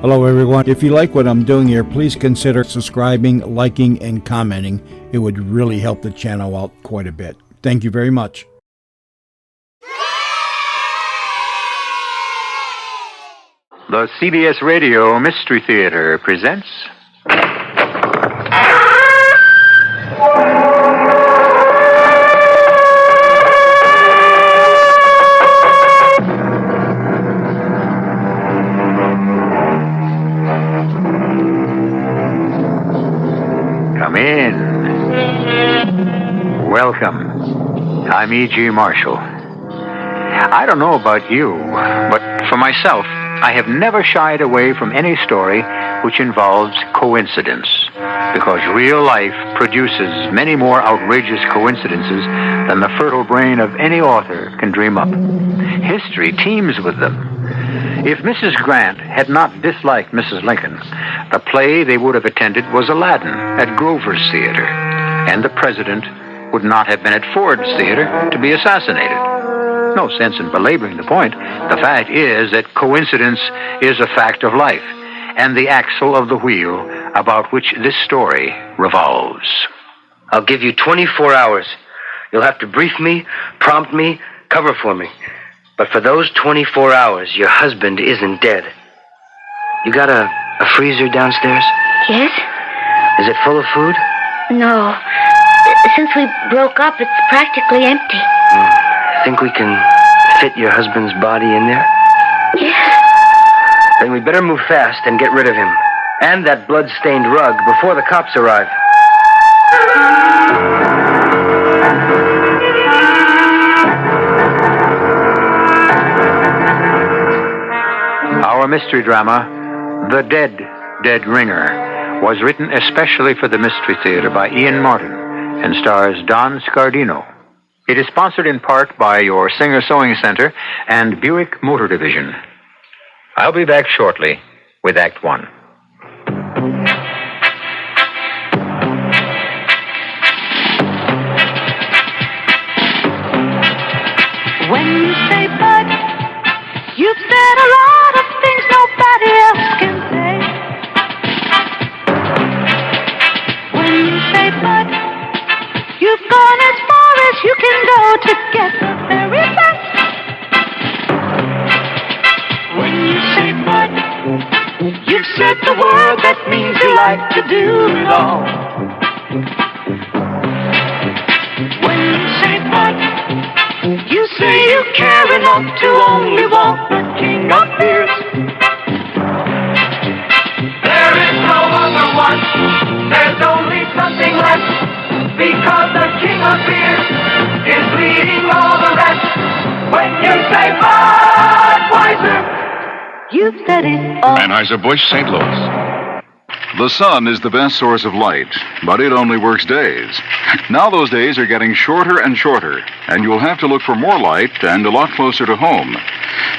Hello everyone. If you like what I'm doing here, please consider subscribing, liking, and commenting. It would really help the channel out quite a bit. Thank you very much. The CBS Radio Mystery Theater presents... Come in. Welcome. I'm E.G. Marshall. I don't know about you, but for myself, I have never shied away from any story which involves coincidence, because real life produces many more outrageous coincidences than the fertile brain of any author can dream up. History teems with them. If Mrs. Grant had not disliked Mrs. Lincoln, the play they would have attended was Aladdin at Grover's Theater, and the president would not have been at Ford's Theater to be assassinated. No sense in belaboring the point. The fact is that coincidence is a fact of life, and the axle of the wheel about which this story revolves. I'll give you 24 hours. You'll have to brief me, prompt me, cover for me. But for those 24 hours, your husband isn't dead. You got a freezer downstairs? Yes? Is it full of food? No. Since we broke up, it's practically empty. Think we can fit your husband's body in there? Yes. Then we better move fast and get rid of him. And that blood-stained rug before the cops arrive. Our mystery drama, The Dead Ringer, was written especially for the Mystery Theater by Ian Martin and stars Don Scardino. It is sponsored in part by your Singer Sewing Center and Buick Motor Division. I'll be back shortly with Act One. When you say bud, you've said a lot of things nobody else can say. When you say bud, you've gone as far as you can go to get the very best. When you say bud, you've said the word that means you like to do it all. When you say bud, you say you care enough to only want the king of beers. There is no other one. There's only something left, because the king of beers is leading all the rest. When you say Budweiser, you've said it all. Anheuser-Busch, St. Louis. The sun is the best source of light, but it only works days. Now those days are getting shorter and shorter, and you'll have to look for more light and a lot closer to home.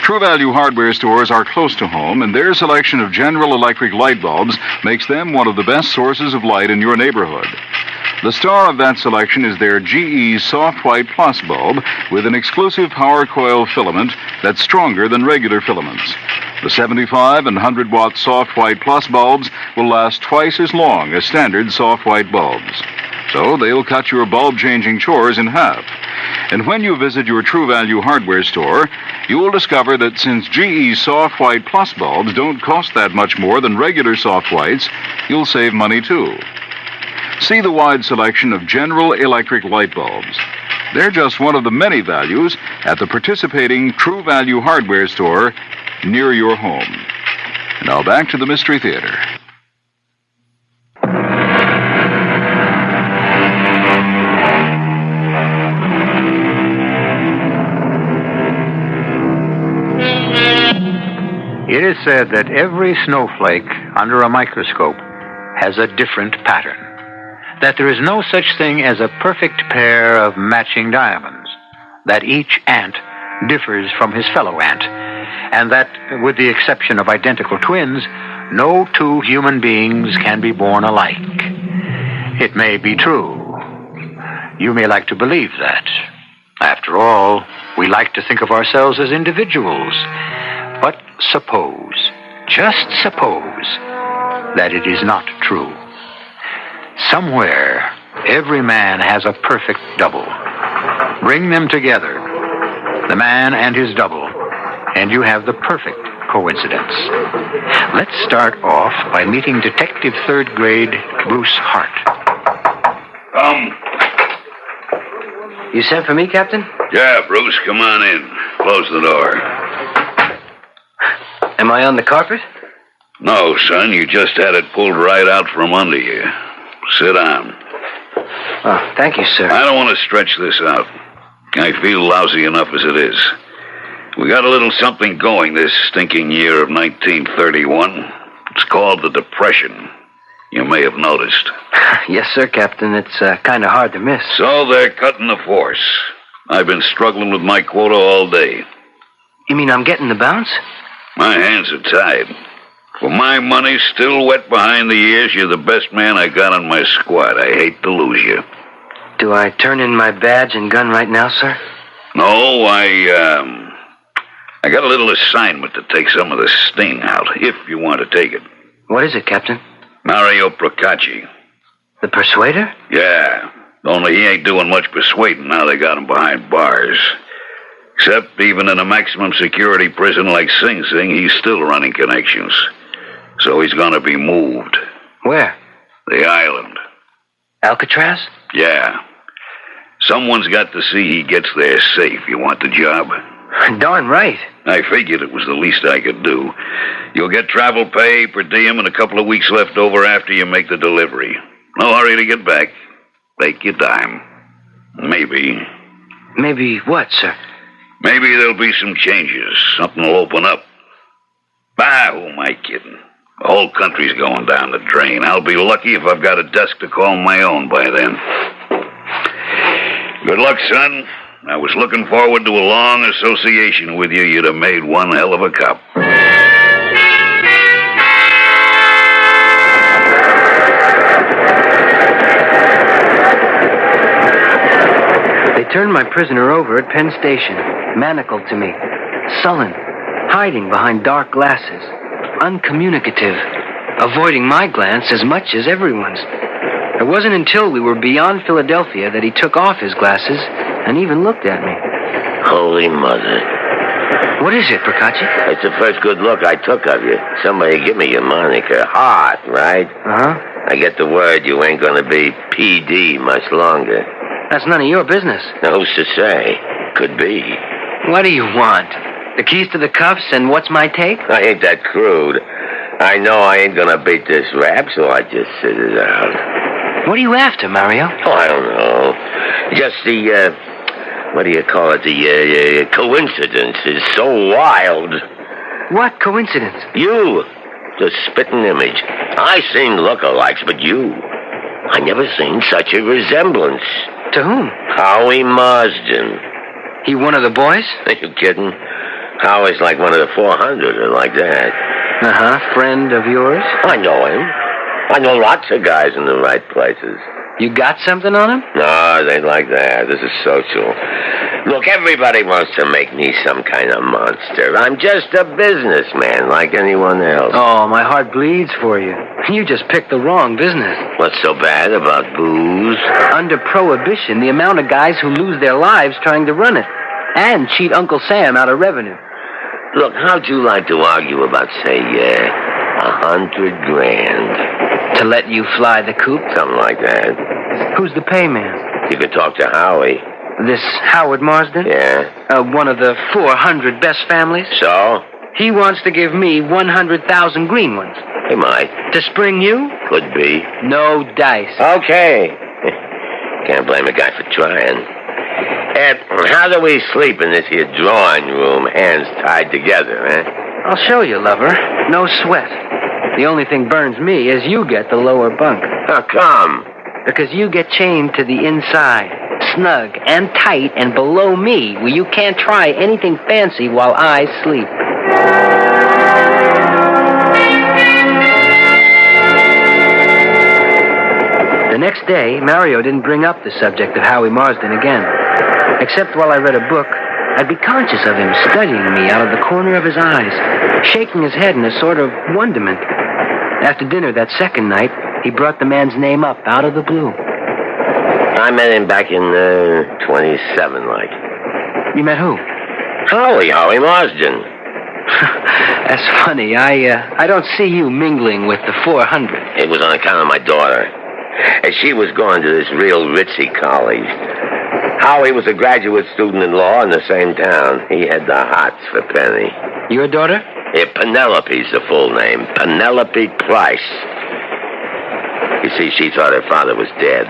True Value hardware stores are close to home, and their selection of General Electric light bulbs makes them one of the best sources of light in your neighborhood. The star of that selection is their GE Soft White Plus bulb with an exclusive power coil filament that's stronger than regular filaments. The 75 and 100-watt Soft White Plus bulbs will last twice as long as standard soft white bulbs. So they'll cut your bulb-changing chores in half. And when you visit your True Value hardware store, you will discover that since GE Soft White Plus bulbs don't cost that much more than regular soft whites, you'll save money too. See the wide selection of General Electric light bulbs. They're just one of the many values at the participating True Value hardware store near your home. Now back to the Mystery Theater. It is said that every snowflake under a microscope has a different pattern. That there is no such thing as a perfect pair of matching diamonds. That each ant differs from his fellow ant. And that, with the exception of identical twins, no two human beings can be born alike. It may be true. You may like to believe that. After all, we like to think of ourselves as individuals. But suppose just suppose that it is not true. Somewhere, every man has a perfect double. Bring them together, the man and his double, and you have the perfect coincidence. Let's start off by meeting Detective Third Grade Bruce Hart. You sent for me, Captain? Yeah, Bruce, come on in. Close the door. Am I on the carpet? No, son, you just had it pulled right out from under you. Sit down. Oh, thank you, sir. I don't want to stretch this out. I feel lousy enough as it is. We got a little something going this stinking year of 1931. It's called the Depression. You may have noticed. Yes, sir, Captain. It's kind of hard to miss. So they're cutting the force. I've been struggling with my quota all day. You mean I'm getting the bounce? My hands are tied. For my money still wet behind the ears, you're the best man I got on my squad. I hate to lose you. Do I turn in my badge and gun right now, sir? No, I got a little assignment to take some of the sting out, if you want to take it. What is it, Captain? Mario Procacci. The Persuader? Yeah, only he ain't doing much persuading now they got him behind bars. Except even in a maximum security prison like Sing Sing, he's still running connections. So he's gonna be moved. Where? The island. Alcatraz? Yeah. Someone's got to see he gets there safe. You want the job? Darn right. I figured it was the least I could do. You'll get travel pay, per diem, and a couple of weeks left over after you make the delivery. No hurry to get back. Take your time. Maybe. Maybe what, sir? Maybe there'll be some changes. Something will open up. Bah, who am I kidding? The whole country's going down the drain. I'll be lucky if I've got a desk to call my own by then. Good luck, son. I was looking forward to a long association with you. You'd have made one hell of a cop. They turned my prisoner over at Penn Station, manacled to me, sullen, hiding behind dark glasses, uncommunicative, avoiding my glance as much as everyone's. It wasn't until we were beyond Philadelphia that he took off his glasses and even looked at me. Holy Mother. What is it, Procacci? It's the first good look I took of you. Somebody give me your moniker. Hart, right? Uh-huh. I get the word you ain't gonna be PD much longer. That's none of your business. Now, who's to say? Could be. What do you want? The keys to the cuffs and what's my take? I ain't that crude. I know I ain't gonna beat this rap, so I just sit it out. What are you after, Mario? Oh, I don't know. Just the, what do you call it? The, coincidence is so wild. What coincidence? You, the spitting image. I seen lookalikes, but you, I never seen such a resemblance. To whom? Howie Marsden. He one of the boys? Are you kidding? Howie's like one of the 400 or like that. Uh-huh. Friend of yours? I know him. I know lots of guys in the right places. You got something on him? No, they ain't like that. This is social. Look, everybody wants to make me some kind of monster. I'm just a businessman like anyone else. Oh, my heart bleeds for you. You just picked the wrong business. What's so bad about booze? Under prohibition, the amount of guys who lose their lives trying to run it and cheat Uncle Sam out of revenue. Look, how'd you like to argue about, say, $100,000? To let you fly the coop? Something like that. Who's the payman? You could talk to Howie. This Howard Marsden? Yeah. One of the 400 best families? So? He wants to give me 100,000 green ones. He might. To spring you? Could be. No dice. Okay. Can't blame a guy for trying. How do we sleep in this here drawing room, hands tied together, I'll show you, lover. No sweat. The only thing burns me is you get the lower bunk. How come? Because you get chained to the inside, snug and tight and below me, where you can't try anything fancy while I sleep. The next day, Mario didn't bring up the subject of Howie Marsden again, except while I read a book I'd be conscious of him studying me out of the corner of his eyes, shaking his head in a sort of wonderment. After dinner that second night, he brought the man's name up out of the blue. I met him back in 27, like. You met who? Howie Marsden. That's funny. I don't see you mingling with the 400. It was on account of my daughter. And she was going to this real ritzy college. Howie was a graduate student in law in the same town. He had the hots for Penny. Your daughter? Yeah, Penelope's the full name. Penelope Price. You see, she thought her father was dead.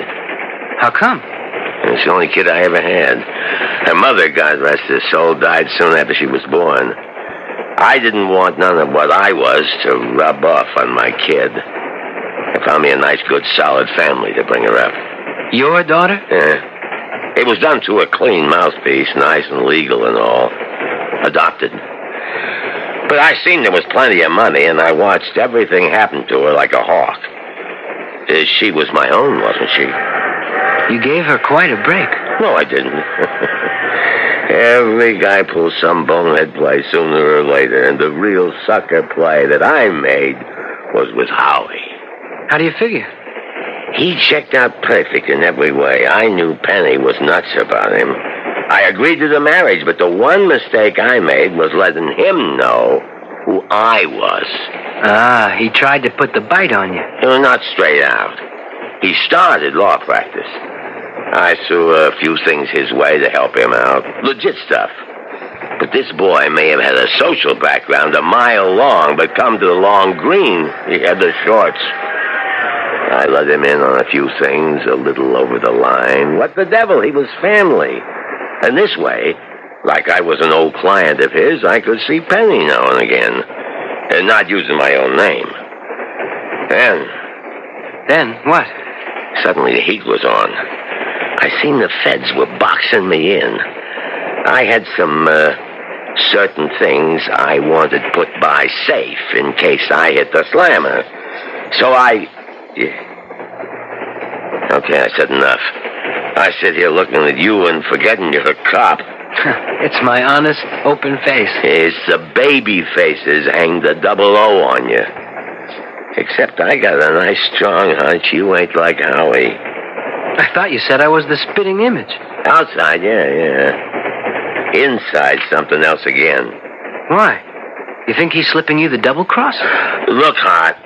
How come? It's the only kid I ever had. Her mother, God rest her soul, died soon after she was born. I didn't want none of what I was to rub off on my kid. I found me a nice, good, solid family to bring her up. Your daughter? Yeah. It was done to a clean mouthpiece, nice and legal and all. Adopted. But I seen there was plenty of money, and I watched everything happen to her like a hawk. She was my own, wasn't she? You gave her quite a break. No, I didn't. Every guy pulls some bonehead play sooner or later, and the real sucker play that I made was with Howie. How do you figure? He checked out perfect in every way. I knew Penny was nuts about him. I agreed to the marriage, but the one mistake I made was letting him know who I was. Ah, he tried to put the bite on you. Not straight out. He started law practice. I threw a few things his way to help him out. Legit stuff. But this boy may have had a social background a mile long, but come to the long green, he had the shorts. I let him in on a few things, a little over the line. What the devil? He was family. And this way, like I was an old client of his, I could see Penny now and again. And not using my own name. Then what? Suddenly the heat was on. I seen the feds were boxing me in. I had some certain things I wanted put by safe in case I hit the slammer. So Okay, I said enough. I sit here looking at you and forgetting you're a cop. It's my honest, open face. It's the baby faces hang the 00 on you. Except I got a nice strong hunch you ain't like Howie. I thought you said I was the spitting image. Outside, yeah. Inside, something else again. Why? You think he's slipping you the double cross? Look, Hart.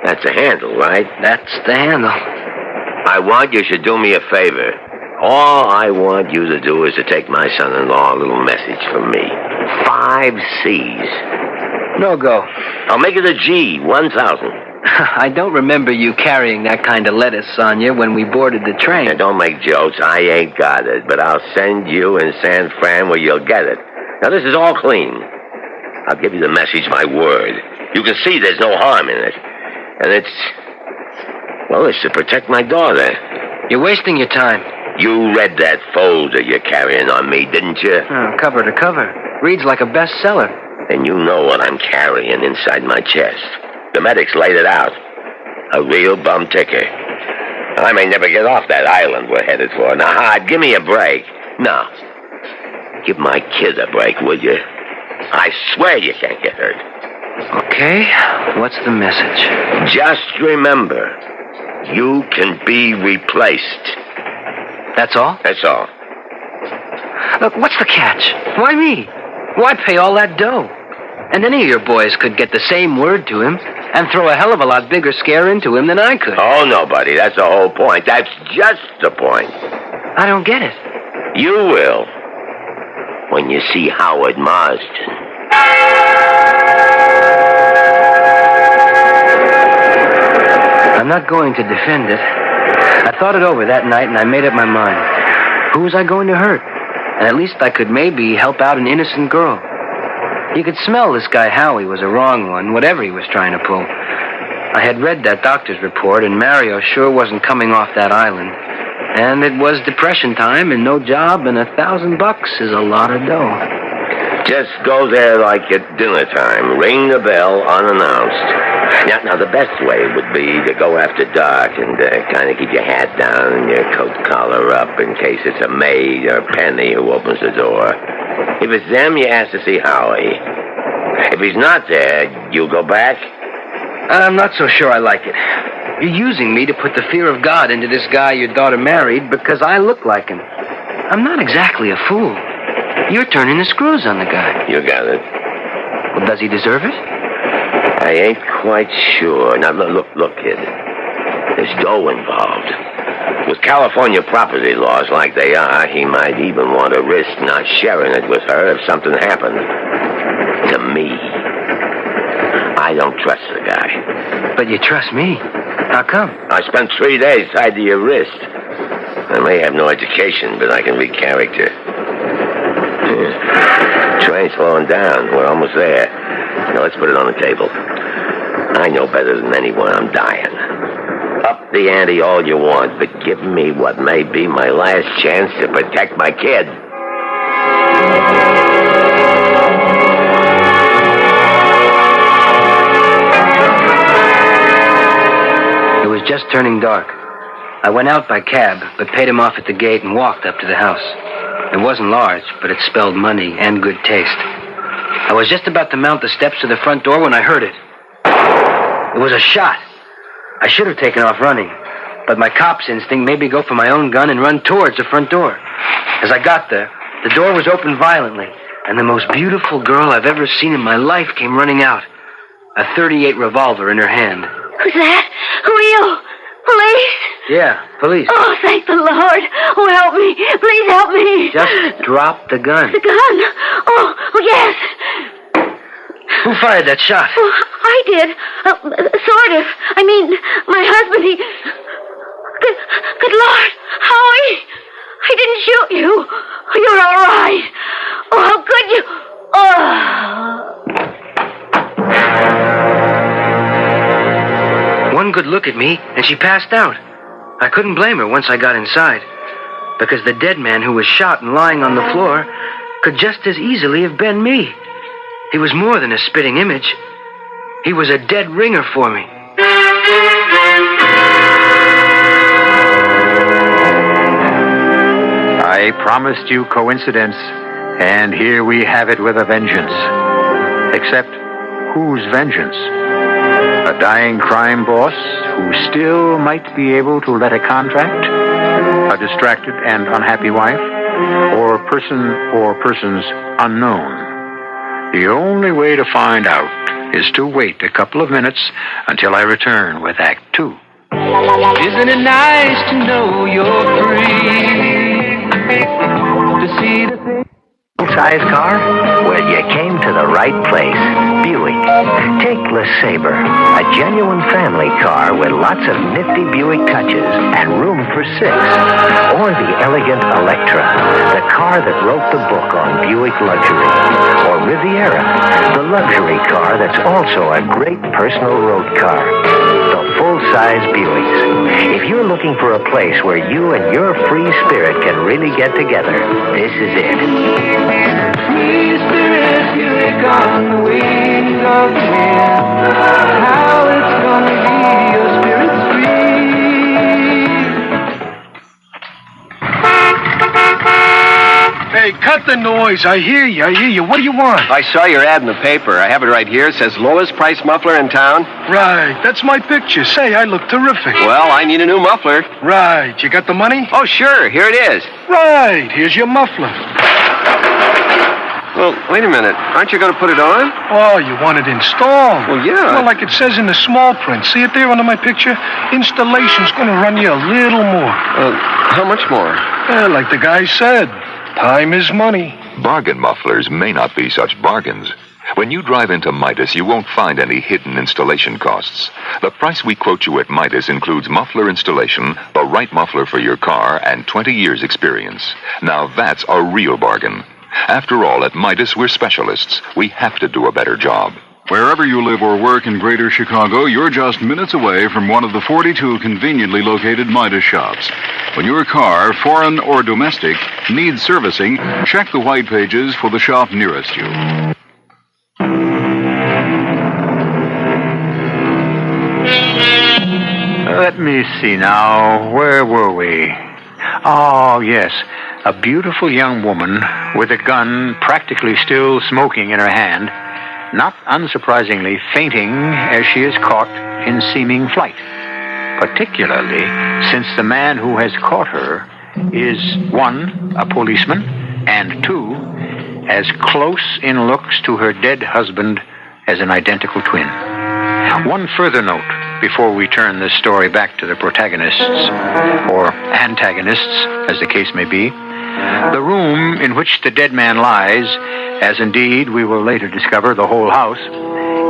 That's a handle, right? That's the handle. I want you should do me a favor. All I want you to do is to take my son-in-law a little message from me. 5 C's. No go. I'll make it a G, 1,000. I don't remember you carrying that kind of lettuce on you when we boarded the train. Now, don't make jokes. I ain't got it, but I'll send you in San Fran where you'll get it. Now, this is all clean. I'll give you the message, my word. You can see there's no harm in it. And it's to protect my daughter. You're wasting your time. You read that folder you're carrying on me, didn't you? Oh, cover to cover. Reads like a bestseller. And you know what I'm carrying inside my chest. The medics laid it out. A real bum ticker. I may never get off that island we're headed for. Now, Hard, give me a break. No. Give my kid a break, will you? I swear you can't get hurt. Okay, what's the message? Just remember, you can be replaced. That's all? That's all. Look, what's the catch? Why me? Why pay all that dough? And any of your boys could get the same word to him and throw a hell of a lot bigger scare into him than I could. Oh, no, buddy. That's the whole point. That's just the point. I don't get it. You will. When you see Howard Marsden. I'm not going to defend it. I thought it over that night and I made up my mind. Who was I going to hurt? And at least I could maybe help out an innocent girl. You could smell this guy Howie was a wrong one, whatever he was trying to pull. I had read that doctor's report, and Mario sure wasn't coming off that island. And it was depression time, and no job, and $1,000 is a lot of dough. Just go there like at dinner time. Ring the bell unannounced. Now, the best way would be to go after dark and kind of keep your hat down and your coat collar up in case it's a maid or Penny who opens the door. If it's them, you ask to see Howie. If he's not there, you'll go back? I'm not so sure I like it. You're using me to put the fear of God into this guy your daughter married because I look like him. I'm not exactly a fool. You're turning the screws on the guy. You got it. Well, does he deserve it? I ain't quite sure. Now, look, kid. There's dough involved. With California property laws like they are, he might even want to risk not sharing it with her if something happened. To me. I don't trust the guy. But you trust me. How come? I spent 3 days tied to your wrist. I may have no education, but I can read character. Train's slowing down. We're almost there. Now, let's put it on the table. I know better than anyone I'm dying. Up the ante all you want, but give me what may be my last chance to protect my kid. It was just turning dark. I went out by cab, but paid him off at the gate and walked up to the house. It wasn't large, but it spelled money and good taste. I was just about to mount the steps to the front door when I heard it. It was a shot. I should have taken off running, but my cop's instinct made me go for my own gun and run towards the front door. As I got there, the door was opened violently, and the most beautiful girl I've ever seen in my life came running out, a .38 revolver in her hand. Who's that? Who are you? Police? Yeah, police. Oh, thank the Lord. Oh, help me. Please help me. Just drop the gun. The gun? Oh, yes. Who fired that shot? Oh, I did. Sort of. I mean, my husband, he... Good Lord. Howie. I didn't shoot you. You're all right. Oh, how could you... Oh... One good look at me, and she passed out. I couldn't blame her once I got inside, because the dead man who was shot and lying on the floor could just as easily have been me. He was more than a spitting image. He was a dead ringer for me. I promised you coincidence, and here we have it with a vengeance. Except, whose vengeance? A dying crime boss who still might be able to let a contract? A distracted and unhappy wife? Or a person or persons unknown? The only way to find out is to wait a couple of minutes until I return with Act 2. Isn't it nice to know you're free? To see the thing. Size car? Well, you came to the right place. Buick. Take LeSabre, a genuine family car with lots of nifty Buick touches and room for 6. Or the elegant Electra, the car that wrote the book on Buick luxury. Or Riviera, the luxury car that's also a great personal road car. The full-size Buicks. If you're looking for a place where you and your free spirit can really get together, this is it. Free spirit, Buick on the wings of the wind. How it's gonna be your spirit's free. Hey, cut the noise. I hear you. What do you want? I saw your ad in the paper. I have it right here. It says lowest price muffler in town. Right, that's my picture. Say, I look terrific. Well, I need a new muffler. Right, you got the money? Oh, sure. Here it is. Right, here's your muffler. Well, wait a minute. Aren't you going to put it on? Oh, you want it installed? Well, yeah. Well, like it says in the small print. See it there under my picture? Installation's going to run you a little more. How much more? Like the guy said, time is money. Bargain mufflers may not be such bargains. When you drive into Midas, you won't find any hidden installation costs. The price we quote you at Midas includes muffler installation, the right muffler for your car, and 20 years experience. Now that's a real bargain. After all, at Midas, we're specialists. We have to do a better job. Wherever you live or work in Greater Chicago, you're just minutes away from one of the 42 conveniently located Midas shops. When your car, foreign or domestic, needs servicing, check the white pages for the shop nearest you. Let me see now. Where were we? Oh, yes. A beautiful young woman with a gun practically still smoking in her hand, not unsurprisingly fainting as she is caught in seeming flight. Particularly since the man who has caught her is, 1, a policeman, and 2, as close in looks to her dead husband as an identical twin. One further note before we turn this story back to the protagonists, or antagonists, as the case may be. The room in which the dead man lies, as indeed we will later discover the whole house,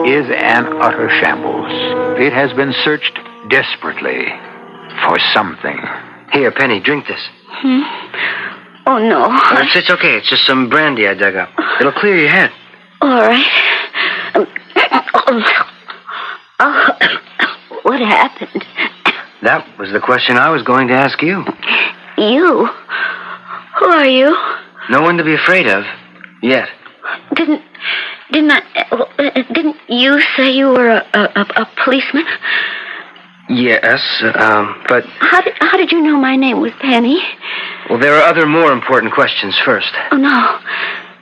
is an utter shambles. It has been searched desperately for something. Here, Penny, drink this. Oh, no. It's okay. It's just some brandy I dug up. It'll clear your head. All right. What happened? That was the question I was going to ask you. You? Who are you? No one to be afraid of. Yet. Didn't you say you were a policeman? Yes, but... How did you know my name was Penny? Well, there are other more important questions first. Oh,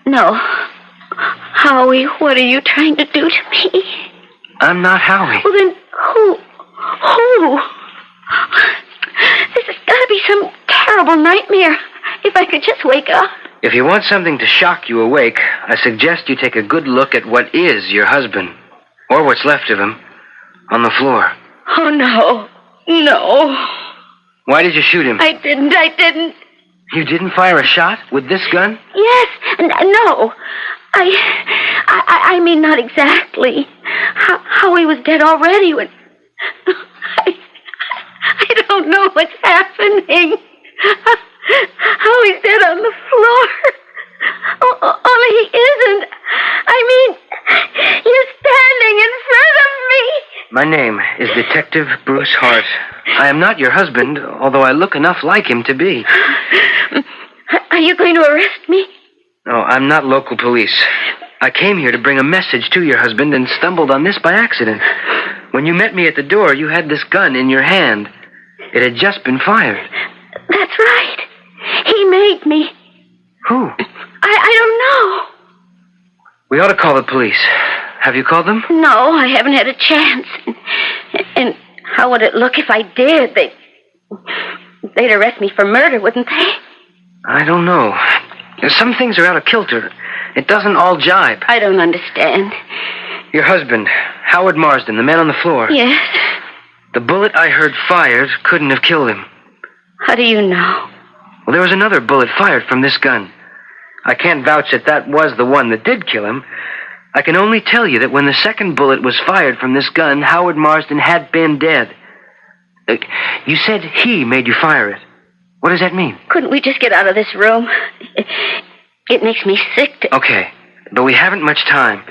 no. Howie, what are you trying to do to me? I'm not Howie. Well, then, who? This has got to be some terrible nightmare. If I could just wake up. If you want something to shock you awake, I suggest you take a good look at what is your husband, or what's left of him, on the floor. Oh, no. Why did you shoot him? I didn't. You didn't fire a shot with this gun? Yes, no. I mean, not exactly. Howie was dead already when... I don't know what's happening. Howie's dead on the floor. Only he isn't. I mean, you're standing in front of me. My name is Detective Bruce Hart. I am not your husband, although I look enough like him to be. Are you going to arrest me? No, I'm not local police. I came here to bring a message to your husband and stumbled on this by accident. When you met me at the door, you had this gun in your hand. It had just been fired. That's right. He made me. Who? I don't know. We ought to call the police. Have you called them? No, I haven't had a chance. And how would it look if I did? They'd arrest me for murder, wouldn't they? I don't know. Some things are out of kilter. It doesn't all jibe. I don't understand. Your husband, Howard Marsden, the man on the floor. Yes? The bullet I heard fired couldn't have killed him. How do you know? Well, there was another bullet fired from this gun. I can't vouch that was the one that did kill him. I can only tell you that when the second bullet was fired from this gun, Howard Marsden had been dead. You said he made you fire it. What does that mean? Couldn't we just get out of this room? It makes me sick to... Okay, but we haven't much time.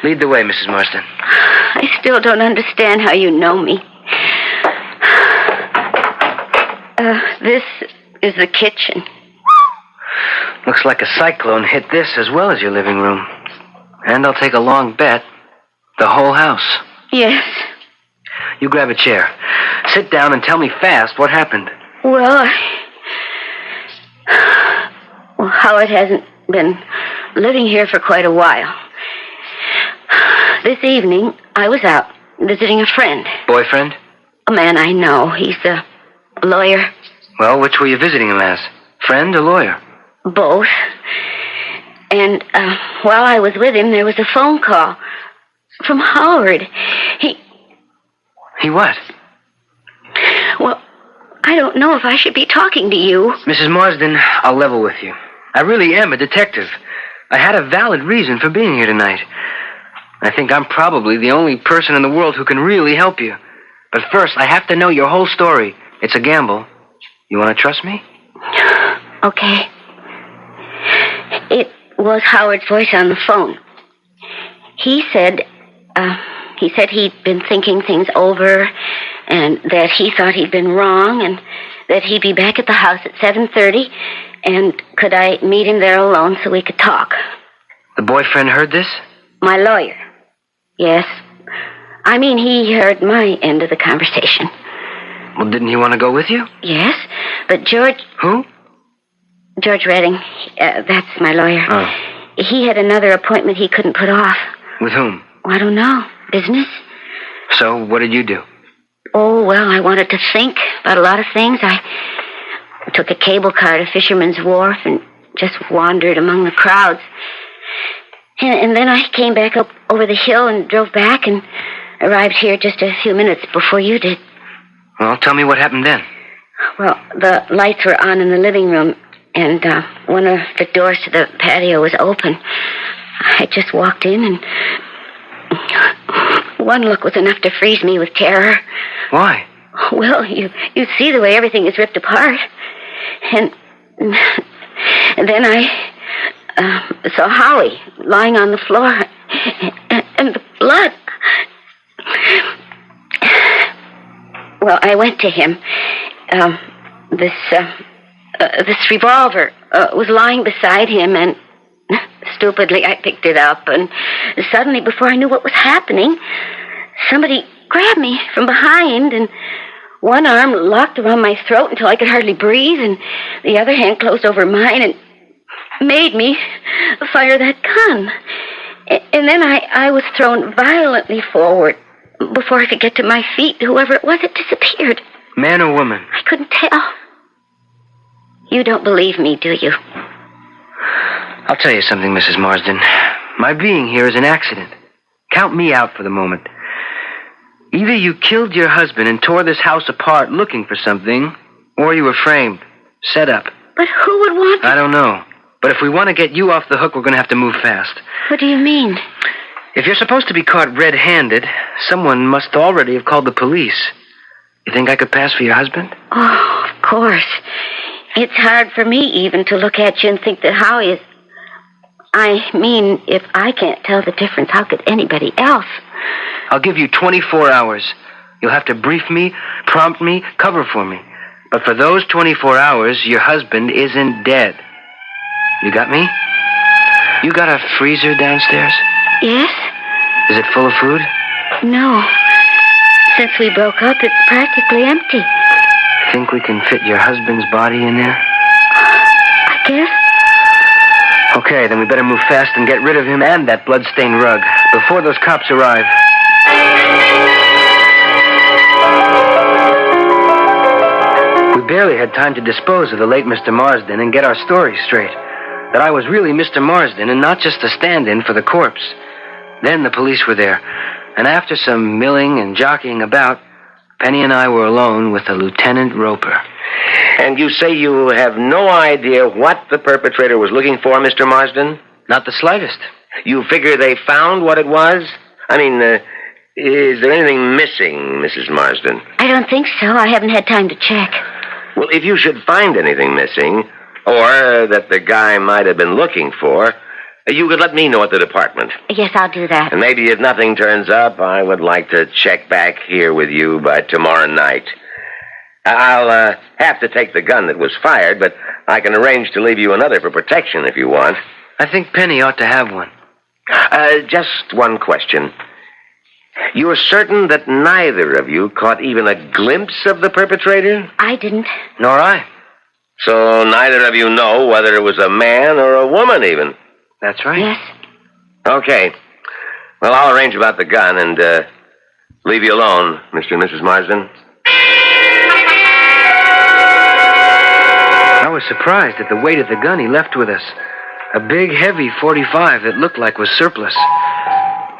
Lead the way, Mrs. Marsden. I still don't understand how you know me. This is the kitchen. Looks like a cyclone hit this as well as your living room. And I'll take a long bet, the whole house. Yes. You grab a chair. Sit down and tell me fast what happened. Well, Howard hasn't been living here for quite a while. This evening, I was out visiting a friend. Boyfriend? A man I know. He's a lawyer. Well, which were you visiting him as? Friend or lawyer? Both. And while I was with him, there was a phone call from Howard. He what? Well, I don't know if I should be talking to you. Mrs. Marsden, I'll level with you. I really am a detective. I had a valid reason for being here tonight. I think I'm probably the only person in the world who can really help you. But first, I have to know your whole story. It's a gamble. You want to trust me? Okay. It was Howard's voice on the phone. He said He said he'd been thinking things over and that he thought he'd been wrong and that he'd be back at the house at 7:30 and could I meet him there alone so we could talk. The boyfriend heard this? My lawyer. Yes. I mean, he heard my end of the conversation. Well, didn't he want to go with you? Yes, but George... Who? George Redding. That's my lawyer. Oh. He had another appointment he couldn't put off. With whom? I don't know. Business? So, what did you do? Oh, well, I wanted to think about a lot of things. I took a cable car to Fisherman's Wharf and just wandered among the crowds. And then I came back up over the hill and drove back and arrived here just a few minutes before you did. Well, tell me what happened then. Well, the lights were on in the living room, and one of the doors to the patio was open. I just walked in, and one look was enough to freeze me with terror. Why? Well, you see the way everything is ripped apart. And then I saw Howie lying on the floor, and the blood. Well, I went to him. This revolver was lying beside him, and stupidly I picked it up, and suddenly, before I knew what was happening, somebody grabbed me from behind, and one arm locked around my throat until I could hardly breathe, and the other hand closed over mine and made me fire that gun. And then I was thrown violently forward. Before I could get to my feet, whoever it was, it disappeared. Man or woman? I couldn't tell. You don't believe me, do you? I'll tell you something, Mrs. Marsden. My being here is an accident. Count me out for the moment. Either you killed your husband and tore this house apart looking for something, or you were framed, set up. But who would want to... I don't know. But if we want to get you off the hook, we're going to have to move fast. What do you mean? If you're supposed to be caught red-handed, someone must already have called the police. You think I could pass for your husband? Oh, of course. It's hard for me even to look at you and think that Howie is... I mean, if I can't tell the difference, how could anybody else? I'll give you 24 hours. You'll have to brief me, prompt me, cover for me. But for those 24 hours, your husband isn't dead. You got me? You got a freezer downstairs? Yes? Is it full of food? No. Since we broke up, it's practically empty. Think we can fit your husband's body in there? I guess. Okay, then we better move fast and get rid of him and that blood-stained rug before those cops arrive. We barely had time to dispose of the late Mr. Marsden and get our story straight. That I was really Mr. Marsden and not just a stand-in for the corpse. Then the police were there, and after some milling and jockeying about, Penny and I were alone with Lieutenant Roper. And you say you have no idea what the perpetrator was looking for, Mr. Marsden? Not the slightest. You figure they found what it was? I mean, is there anything missing, Mrs. Marsden? I don't think so. I haven't had time to check. Well, if you should find anything missing, or that the guy might have been looking for, you could let me know at the department. Yes, I'll do that. And maybe if nothing turns up, I would like to check back here with you by tomorrow night. I'll have to take the gun that was fired, but I can arrange to leave you another for protection if you want. I think Penny ought to have one. Just one question. You're certain that neither of you caught even a glimpse of the perpetrator? I didn't. Nor I. So neither of you know whether it was a man or a woman, even? That's right. Yes. Okay. Well, I'll arrange about the gun and leave you alone, Mr. and Mrs. Marsden. I was surprised at the weight of the gun he left with us. A big, heavy .45 that looked like was surplus.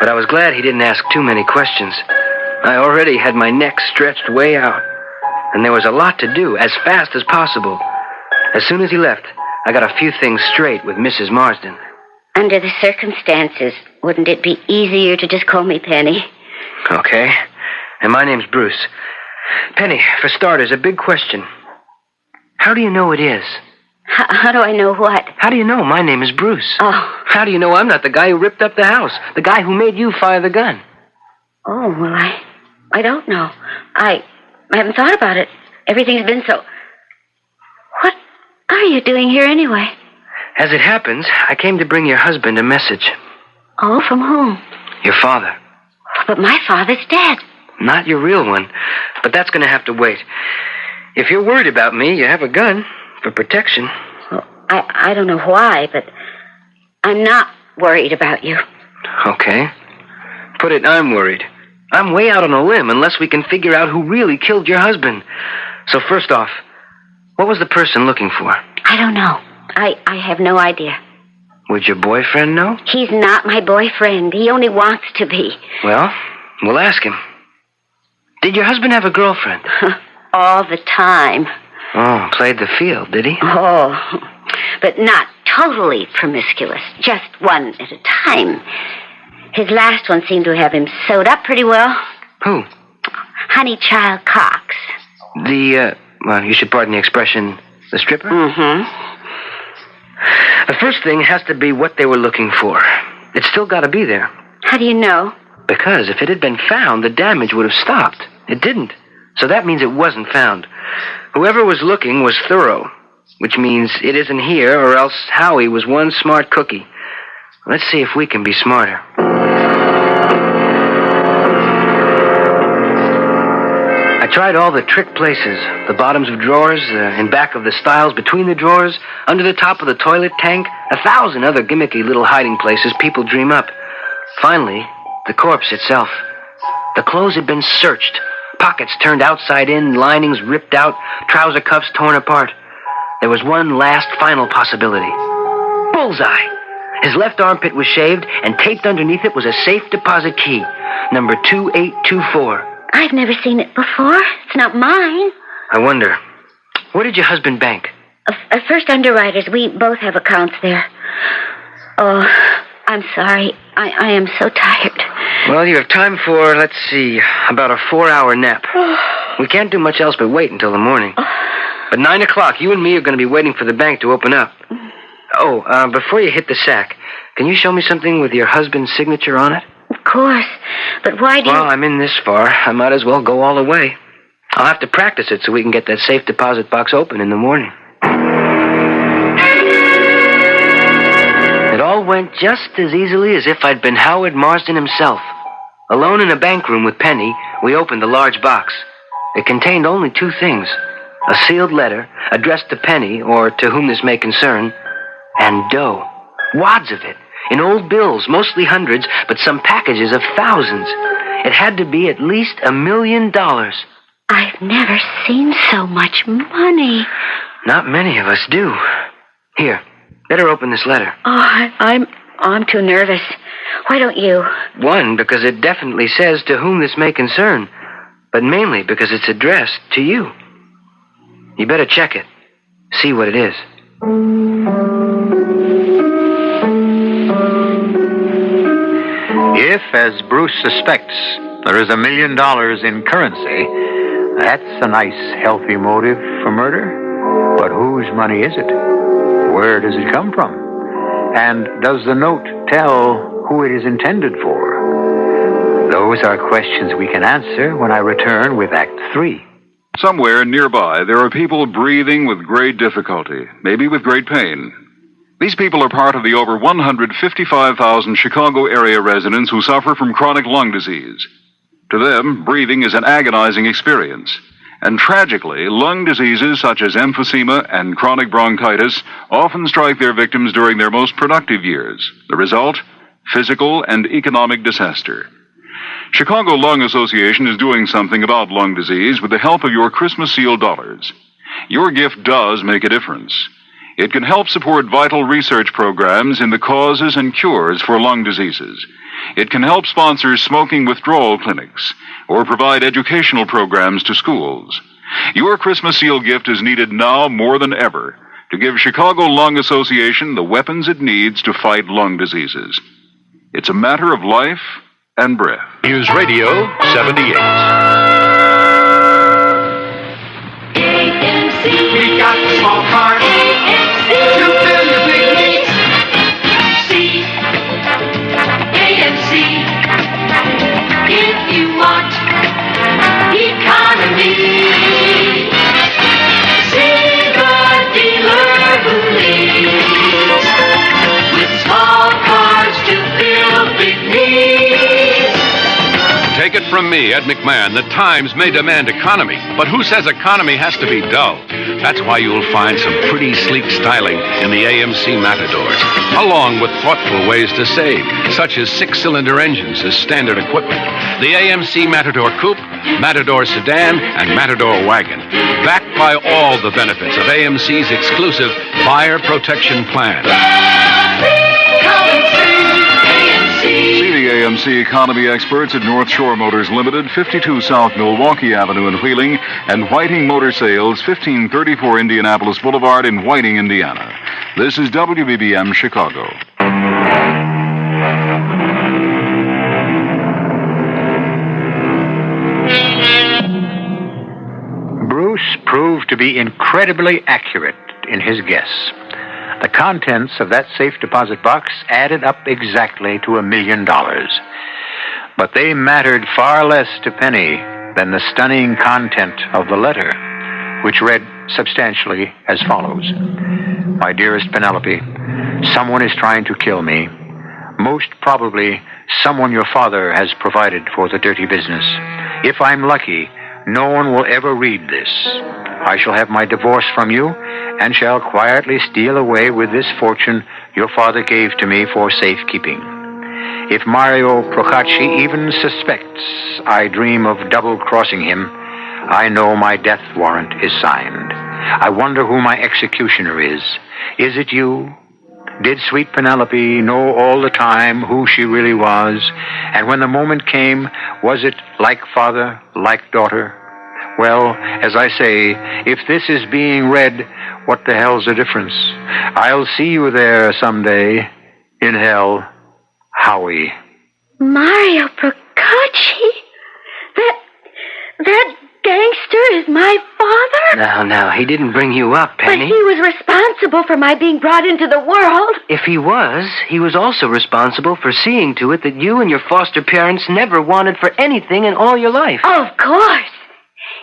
But I was glad he didn't ask too many questions. I already had my neck stretched way out. And there was a lot to do, as fast as possible. As soon as he left, I got a few things straight with Mrs. Marsden. Under the circumstances, wouldn't it be easier to just call me Penny? Okay. And my name's Bruce. Penny, for starters, a big question. How do you know it is? How do I know what? How do you know my name is Bruce? Oh. How do you know I'm not the guy who ripped up the house? The guy who made you fire the gun? Oh, well, I don't know. I haven't thought about it. Everything's been so... What are you doing here anyway? As it happens, I came to bring your husband a message. Oh, from whom? Your father. But my father's dead. Not your real one, but that's going to have to wait. If you're worried about me, you have a gun for protection. Well, I don't know why, but I'm not worried about you. Okay. Put it, I'm worried. I'm way out on a limb unless we can figure out who really killed your husband. So first off, what was the person looking for? I don't know. I have no idea. Would your boyfriend know? He's not my boyfriend. He only wants to be. Well, we'll ask him. Did your husband have a girlfriend? All the time. Oh, played the field, did he? Oh, but not totally promiscuous. Just one at a time. His last one seemed to have him sewed up pretty well. Who? Honeychild Cox. Well, you should pardon the expression, the stripper? Mm-hmm. The first thing has to be what they were looking for. It's still got to be there. How do you know? Because if it had been found, the damage would have stopped. It didn't. So that means it wasn't found. Whoever was looking was thorough, which means it isn't here, or else Howie was one smart cookie. Let's see if we can be smarter. I tried all the trick places, the bottoms of drawers, in back of the styles, between the drawers, under the top of the toilet tank, 1,000 other gimmicky little hiding places people dream up. Finally, the corpse itself. The clothes had been searched, pockets turned outside in, linings ripped out, trouser cuffs torn apart. There was one last final possibility. Bullseye! His left armpit was shaved, and taped underneath it was a safe deposit key, number 2824. I've never seen it before. It's not mine. I wonder, where did your husband bank? First Underwriters. We both have accounts there. Oh, I'm sorry. I am so tired. Well, you have time for, let's see, about a 4-hour nap. We can't do much else but wait until the morning. But 9 o'clock, you and me are going to be waiting for the bank to open up. Oh, before you hit the sack, can you show me something with your husband's signature on it? Of course. But why do you... Well, I'm in this far. I might as well go all the way. I'll have to practice it so we can get that safe deposit box open in the morning. It all went just as easily as if I'd been Howard Marsden himself. Alone in a bank room with Penny, we opened the large box. It contained only 2 things. A sealed letter, addressed to Penny, or to whom this may concern, and dough. Wads of it. In old bills, mostly hundreds, but some packages of thousands. It had to be at least $1 million. I've never seen so much money. Not many of us do. Here, let her open this letter. Oh, I'm too nervous. Why don't you? One, because it definitely says to whom this may concern, but mainly because it's addressed to you. You better check it. See what it is. If, as Bruce suspects, there is $1 million in currency, that's a nice, healthy motive for murder. But whose money is it? Where does it come from? And does the note tell who it is intended for? Those are questions we can answer when I return with Act 3. Somewhere nearby, there are people breathing with great difficulty, maybe with great pain. These people are part of the over 155,000 Chicago area residents who suffer from chronic lung disease. To them, breathing is an agonizing experience. And tragically, lung diseases such as emphysema and chronic bronchitis often strike their victims during their most productive years. The result? Physical and economic disaster. Chicago Lung Association is doing something about lung disease with the help of your Christmas Seal dollars. Your gift does make a difference. It can help support vital research programs in the causes and cures for lung diseases. It can help sponsor smoking withdrawal clinics or provide educational programs to schools. Your Christmas Seal gift is needed now more than ever to give Chicago Lung Association the weapons it needs to fight lung diseases. It's a matter of life and breath. News Radio 78. We got the small car. To fill your big needs. C. A&C. If you from me, Ed McMahon, the times may demand economy, but who says economy has to be dull? That's why you'll find some pretty sleek styling in the AMC Matadors, along with thoughtful ways to save, such as 6-cylinder engines as standard equipment. The AMC Matador Coupe, Matador Sedan, and Matador Wagon, backed by all the benefits of AMC's exclusive Buyer Protection Plan. See the AMC economy experts at North Shore Motors Limited, 52 South Milwaukee Avenue in Wheeling, and Whiting Motor Sales, 1534 Indianapolis Boulevard in Whiting, Indiana. This is WBBM Chicago. Bruce proved to be incredibly accurate in his guess. The contents of that safe deposit box added up exactly to $1 million. But they mattered far less to Penny than the stunning content of the letter, which read substantially as follows. My dearest Penelope, someone is trying to kill me. Most probably, someone your father has provided for the dirty business. If I'm lucky, no one will ever read this. I shall have my divorce from you and shall quietly steal away with this fortune your father gave to me for safekeeping. If Mario Procacci even suspects I dream of double-crossing him, I know my death warrant is signed. I wonder who my executioner is. Is it you? Did sweet Penelope know all the time who she really was? And when the moment came, was it like father, like daughter? Well, as I say, if this is being read, what the hell's the difference? I'll see you there someday, in hell, Howie. Mario Procacci? That gangster is my father? No, he didn't bring you up, Penny. But he was responsible for my being brought into the world. If he was also responsible for seeing to it that you and your foster parents never wanted for anything in all your life. Oh, of course.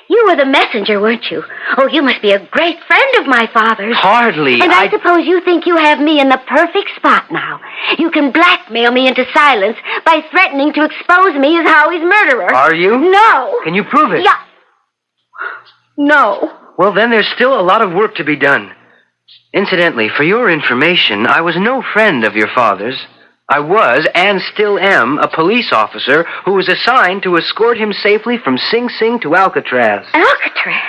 You were the messenger, weren't you? Oh, you must be a great friend of my father's. Hardly. And I suppose you think you have me in the perfect spot now. You can blackmail me into silence by threatening to expose me as Howie's murderer. Are you? No. Can you prove it? Yeah. No. Well, then there's still a lot of work to be done. Incidentally, for your information, I was no friend of your father's. I was, and still am, a police officer who was assigned to escort him safely from Sing Sing to Alcatraz. Alcatraz?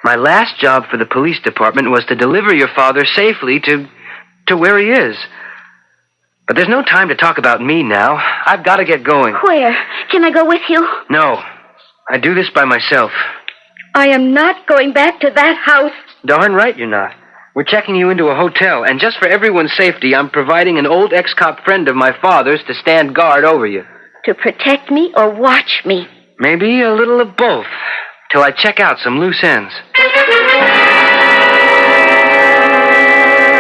My last job for the police department was to deliver your father safely to where he is. But there's no time to talk about me now. I've got to get going. Where? Can I go with you? No. I do this by myself. I am not going back to that house. Darn right you're not. We're checking you into a hotel, and just for everyone's safety, I'm providing an old ex-cop friend of my father's to stand guard over you. To protect me or watch me? Maybe a little of both, till I check out some loose ends.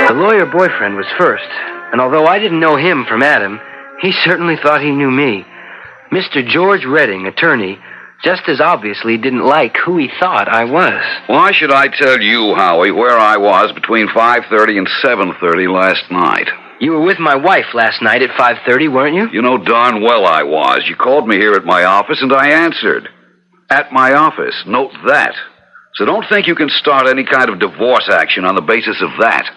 The lawyer boyfriend was first, and although I didn't know him from Adam, he certainly thought he knew me. Mr. George Redding, attorney, just as obviously didn't like who he thought I was. Why should I tell you, Howie, where I was between 5:30 and 7:30 last night? You were with my wife last night at 5:30, weren't you? You know darn well I was. You called me here at my office, and I answered. At my office. Note that. So don't think you can start any kind of divorce action on the basis of that.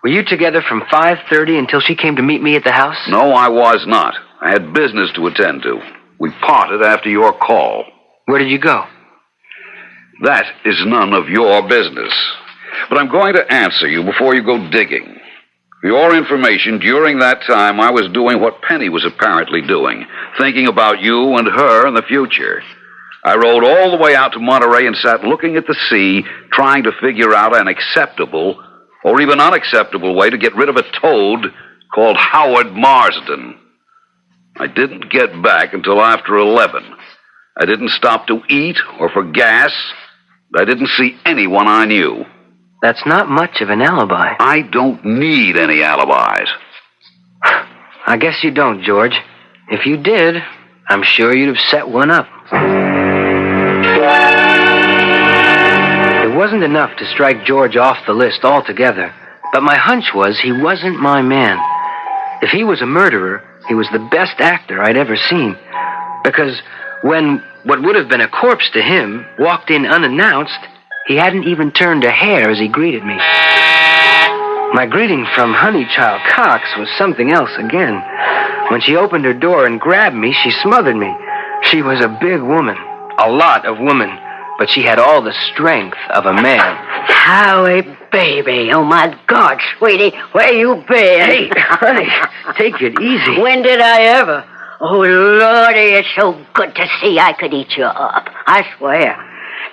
Were you together from 5:30 until she came to meet me at the house? No, I was not. I had business to attend to. We parted after your call. Where did you go? That is none of your business. But I'm going to answer you before you go digging. For your information, during that time, I was doing what Penny was apparently doing, thinking about you and her in the future. I rode all the way out to Monterey and sat looking at the sea, trying to figure out an acceptable or even unacceptable way to get rid of a toad called Howard Marsden. I didn't get back until after 11. I didn't stop to eat or for gas. I didn't see anyone I knew. That's not much of an alibi. I don't need any alibis. I guess you don't, George. If you did, I'm sure you'd have set one up. It wasn't enough to strike George off the list altogether, but my hunch was he wasn't my man. If he was a murderer, he was the best actor I'd ever seen. Because When what would have been a corpse to him walked in unannounced, he hadn't even turned a hair as he greeted me. My greeting from Honeychild Cox was something else again. When she opened her door and grabbed me, she smothered me. She was a big woman, a lot of woman, but she had all the strength of a man. Howie, baby. Oh, my God, sweetie, where you been? Hey, honey, take it easy. When did I ever? Oh, Lordy, it's so good to see I could eat you up. I swear.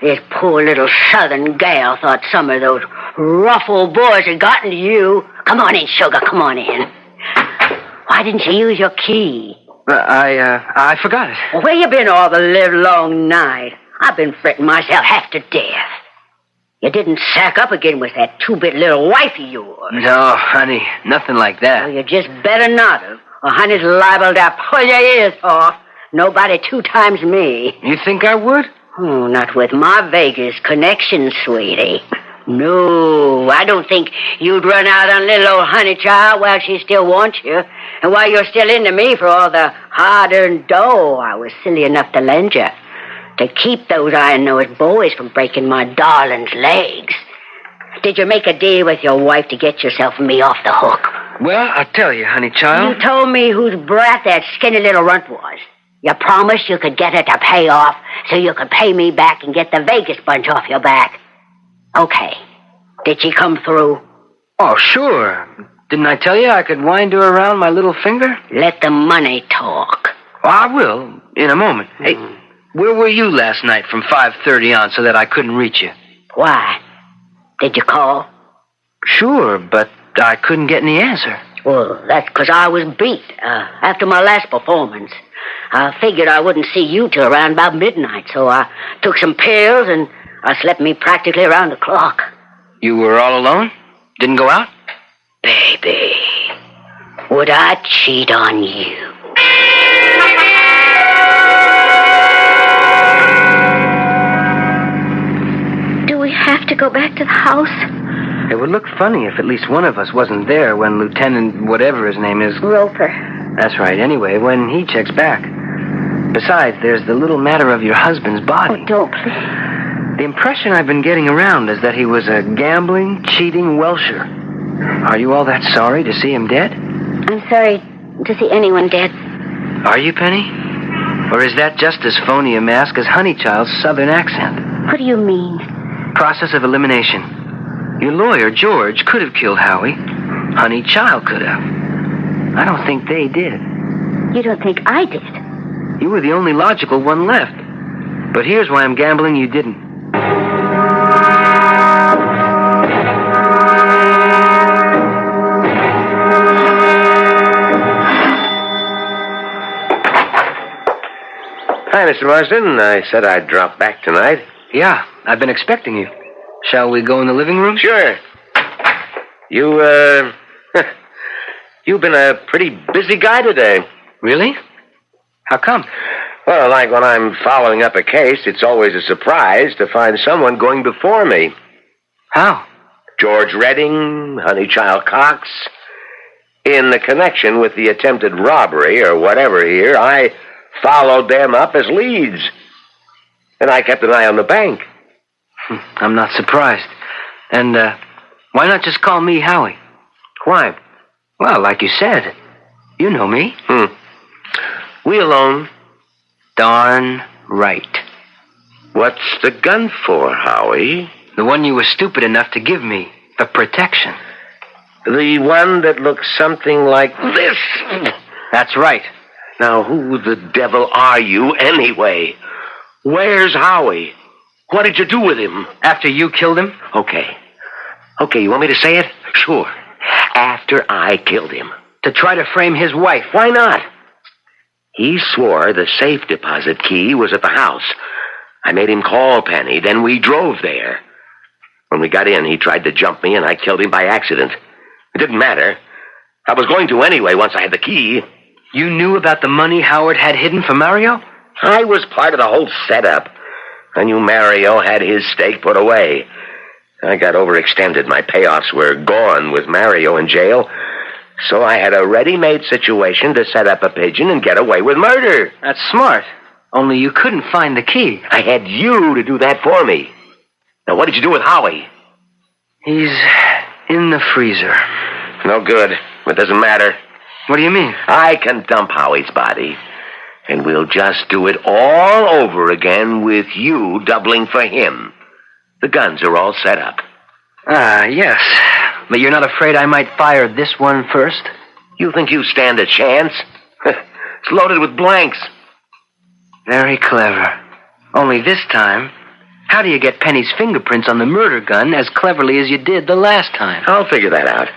This poor little southern gal thought some of those rough old boys had gotten to you. Come on in, sugar, come on in. Why didn't you use your key? I forgot it. Well, where you been all the livelong night? I've been fretting myself half to death. You didn't sack up again with that two-bit little wife of yours. No, honey, nothing like that. Well, you just better not have, or honey's liable to pull your ears off. Nobody 2 times me. You think I would? Oh, not with my Vegas connection, sweetie. No, I don't think you'd run out on little old Honeychild while she still wants you, and while you're still into me for all the hard-earned dough I was silly enough to lend you, to keep those iron-nosed boys from breaking my darling's legs. Did you make a deal with your wife to get yourself and me off the hook? Well, I'll tell you, Honeychild. You told me whose brat that skinny little runt was. You promised you could get her to pay off so you could pay me back and get the Vegas bunch off your back. Okay. Did she come through? Oh, sure. Didn't I tell you I could wind her around my little finger? Let the money talk. Well, I will, in a moment. Hey, where were you last night from 5:30 on so that I couldn't reach you? Why? Did you call? Sure, but I couldn't get any answer. Well, that's because I was beat after my last performance. I figured I wouldn't see you till around about midnight, so I took some pills and I slept me practically around the clock. You were all alone? Didn't go out? Baby, would I cheat on you? Do we have to go back to the house? It would look funny if at least one of us wasn't there when Lieutenant whatever his name is... Roper. That's right, anyway, when he checks back. Besides, there's the little matter of your husband's body. Oh, don't, please. The impression I've been getting around is that he was a gambling, cheating Welsher. Are you all that sorry to see him dead? I'm sorry to see anyone dead. Are you, Penny? Or is that just as phony a mask as Honeychild's southern accent? What do you mean? Process of elimination. Your lawyer, George, could have killed Howie. Honeychild could have. I don't think they did. You don't think I did? You were the only logical one left. But here's why I'm gambling you didn't. Hi, Mr. Marsden. I said I'd drop back tonight. Yeah, I've been expecting you. Shall we go in the living room? Sure. You've been a pretty busy guy today. Really? How come? Well, like when I'm following up a case, it's always a surprise to find someone going before me. How? George Redding, Honeychild Cox. In the connection with the attempted robbery or whatever here, I followed them up as leads. And I kept an eye on the bank. I'm not surprised. And, why not just call me Howie? Why? Well, like you said, you know me. We alone? Darn right. What's the gun for, Howie? The one you were stupid enough to give me. For protection. The one that looks something like this? That's right. Now, who the devil are you, anyway? Where's Howie? What did you do with him? After you killed him? Okay, you want me to say it? Sure. After I killed him. To try to frame his wife. Why not? He swore the safe deposit key was at the house. I made him call Penny, then we drove there. When we got in, he tried to jump me, and I killed him by accident. It didn't matter. I was going to anyway once I had the key. You knew about the money Howard had hidden for Mario? I was part of the whole setup. I knew Mario had his stake put away. I got overextended. My payoffs were gone with Mario in jail. So I had a ready-made situation to set up a pigeon and get away with murder. That's smart. Only you couldn't find the key. I had you to do that for me. Now, what did you do with Howie? He's in the freezer. No good. It doesn't matter. What do you mean? I can dump Howie's body. And we'll just do it all over again with you doubling for him. The guns are all set up. Yes. But you're not afraid I might fire this one first? You think you stand a chance? It's loaded with blanks. Very clever. Only this time, how do you get Penny's fingerprints on the murder gun as cleverly as you did the last time? I'll figure that out.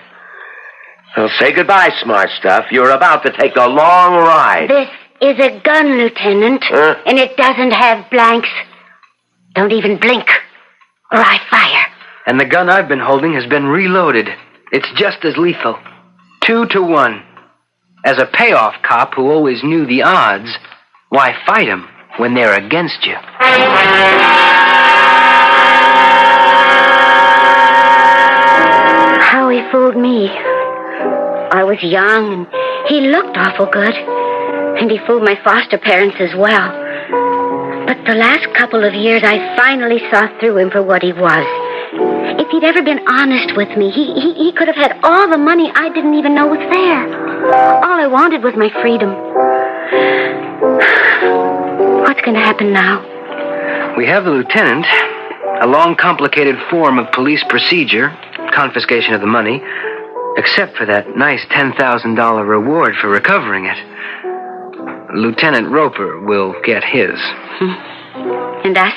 Well, say goodbye, smart stuff. You're about to take a long ride. This is a gun, Lieutenant, and it doesn't have blanks. Don't even blink, or I fire. And the gun I've been holding has been reloaded. It's just as lethal. 2 to 1. As a payoff cop who always knew the odds, why fight them when they're against you? Howie fooled me. I was young, and he looked awful good. And he fooled my foster parents as well. But the last couple of years, I finally saw through him for what he was. If he'd ever been honest with me, he could have had all the money I didn't even know was there. All I wanted was my freedom. What's going to happen now? We have the lieutenant, a long, complicated form of police procedure, confiscation of the money, except for that nice $10,000 reward for recovering it. Lieutenant Roper will get his. And us?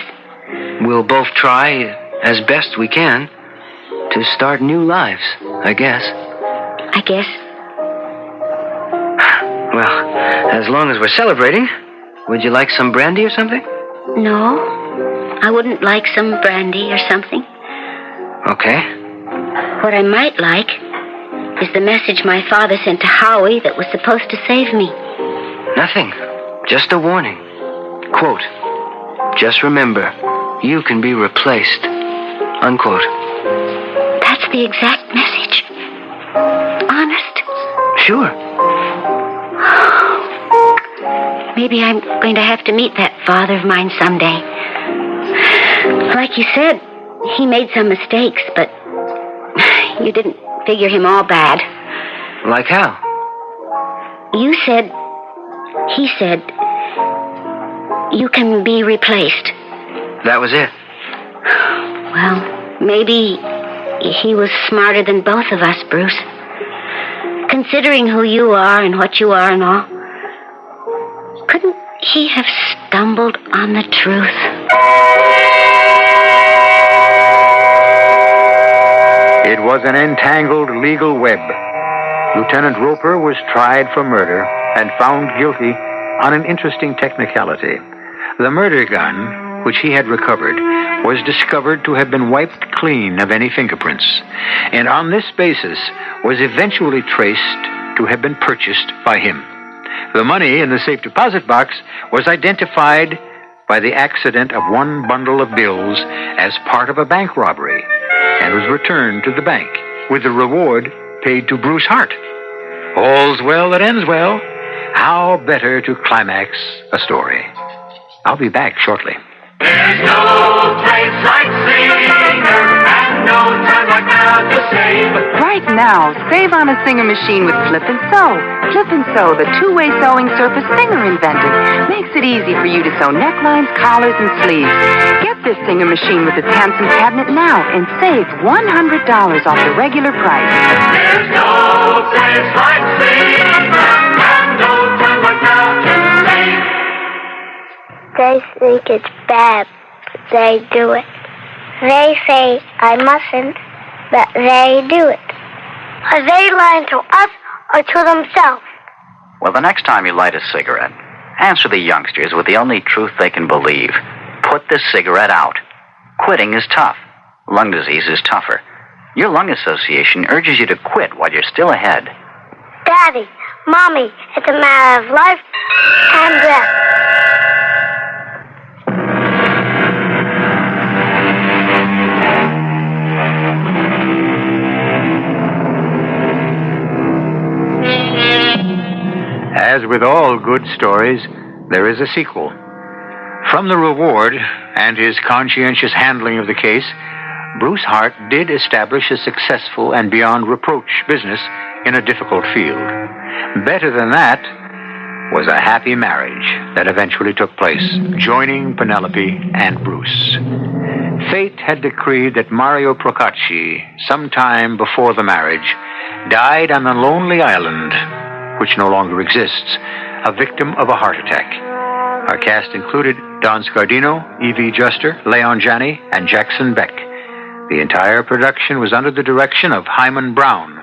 We'll both try, as best we can, to start new lives, I guess. I guess. Well, as long as we're celebrating, would you like some brandy or something? No, I wouldn't like some brandy or something. Okay. What I might like is the message my father sent to Howie that was supposed to save me. Nothing. Just a warning. Quote, just remember, you can be replaced. Unquote. That's the exact message. Honest? Sure. Maybe I'm going to have to meet that father of mine someday. Like you said, he made some mistakes, but you didn't figure him all bad. Like how? He said, you can be replaced. That was it. Well, maybe he was smarter than both of us, Bruce. Considering who you are and what you are and all, couldn't he have stumbled on the truth? It was an entangled legal web. Lieutenant Roper was tried for murder and found guilty on an interesting technicality. The murder gun, which he had recovered, was discovered to have been wiped clean of any fingerprints, and on this basis was eventually traced to have been purchased by him. The money in the safe deposit box was identified by the accident of one bundle of bills as part of a bank robbery and was returned to the bank with the reward paid to Bruce Hart. All's well that ends well. How better to climax a story? I'll be back shortly. There's no place like Singer, and no time like now to save. Right now, save on a Singer machine with Flip and Sew. Flip and Sew, the two-way sewing surface Singer invented, makes it easy for you to sew necklines, collars, and sleeves. Get this Singer machine with its handsome cabinet now and save $100 off the regular price. There's no place like Singer, and no time like now to save. They think it's bad, but they do it. They say I mustn't, but they do it. Are they lying to us or to themselves? Well, the next time you light a cigarette, answer the youngsters with the only truth they can believe. Put the cigarette out. Quitting is tough. Lung disease is tougher. Your lung association urges you to quit while you're still ahead. Daddy, Mommy, it's a matter of life and death. As with all good stories, there is a sequel. From the reward and his conscientious handling of the case, Bruce Hart did establish a successful and beyond reproach business in a difficult field. Better than that was a happy marriage that eventually took place, joining Penelope and Bruce. Fate had decreed that Mario Procacci, sometime before the marriage, died on a lonely island, which no longer exists, a victim of a heart attack. Our cast included Don Scardino, Evie Juster, Leon Janney, and Jackson Beck. The entire production was under the direction of Hyman Brown,